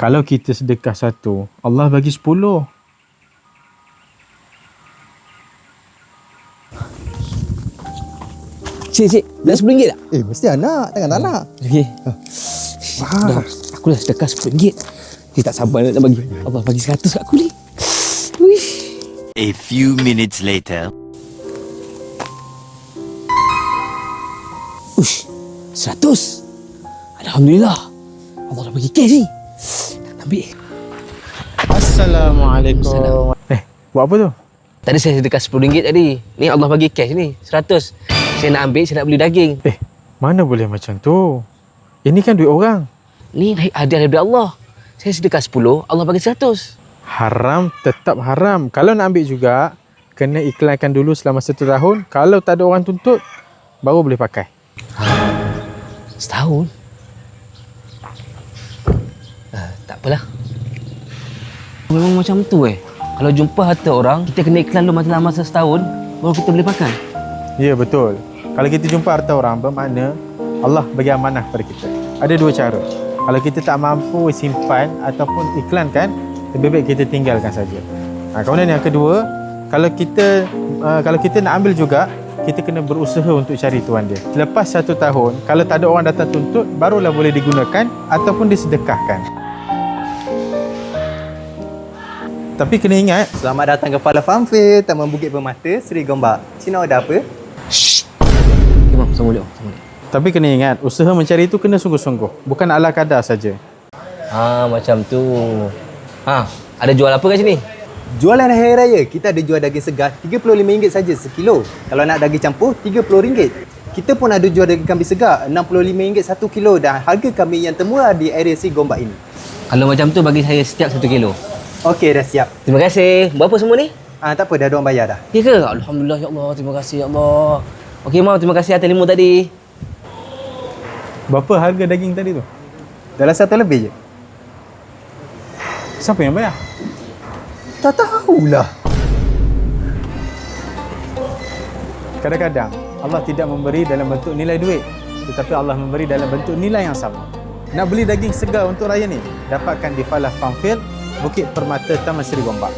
Kalau kita sedekah satu, Allah bagi 10. Cik, nak RM10 tak? Mesti anak, takkan tak nak. Okey. Dah, aku dah sedekah RM10. Dia tak sabar nak bagi. Allah bagi 100 kat aku ni. Wish. A few minutes later. Ush, 100. Alhamdulillah. Allah dah bagi cash ni. Nak ambil. Assalamualaikum. Buat apa tu? Tadi saya sedekah RM10 tadi. Ni Allah bagi cash ni, 100. Saya nak ambil, saya nak beli daging. Mana boleh macam tu? Ini kan duit orang. Ni hadiah daripada Allah. Saya sedekah 10, Allah bagi 100. Haram tetap haram. Kalau nak ambil juga, kena iklankan dulu selama 1 tahun. Kalau tak ada orang tuntut, baru boleh pakai. Setahun? Tak apalah. Memang macam tu Kalau jumpa harta orang, kita kena iklan dulu masa setahun, baru kita boleh pakai. Ya, betul. Kalau kita jumpa harta orang, bermakna Allah bagi amanah kepada kita. Ada 2 cara. Kalau kita tak mampu simpan ataupun iklankan, lebih baik kita tinggalkan saja. Kemudian yang kedua, kalau kita nak ambil juga, kita kena berusaha untuk cari tuan dia. Selepas 1 tahun, kalau tak ada orang datang tuntut, barulah boleh digunakan ataupun disedekahkan. Tapi kena ingat, Selamat datang ke Fala Farm Fair, Taman Bukit Permata, Seri Gombak. Cik nak order apa? Shh. Okay, Mam. Assalamualaikum. tapi kena ingat, usaha mencari itu kena sungguh-sungguh. Bukan ala kadar saja. Macam tu. Ada jual apa kat sini? Jualan Hari Raya, kita ada jual daging segar RM35 saja sekilo. Kalau nak daging campur, RM30. Kita pun ada jual daging kambing segar RM65 1 kilo dan harga kambing yang termurah di area Seri Gombak ini. Kalau macam tu, bagi saya setiap 1 kilo. Okey, dah siap. Terima kasih. Berapa semua ni? Tak apa, dah ada orang bayar dah. Ya ke? Alhamdulillah, ya Allah. Terima kasih, ya Allah. Okey, Mam. Terima kasih atas ilmu tadi. Berapa harga daging tadi tu? Dalam 1 lebih je. Siapa yang bayar? Tak tahulah. Kadang-kadang Allah tidak memberi dalam bentuk nilai duit, tetapi Allah memberi dalam bentuk nilai yang sama. Nak beli daging segar untuk raya ni? Dapatkan di Falah Farm Field, Bukit Permata, Taman Seri Gombak.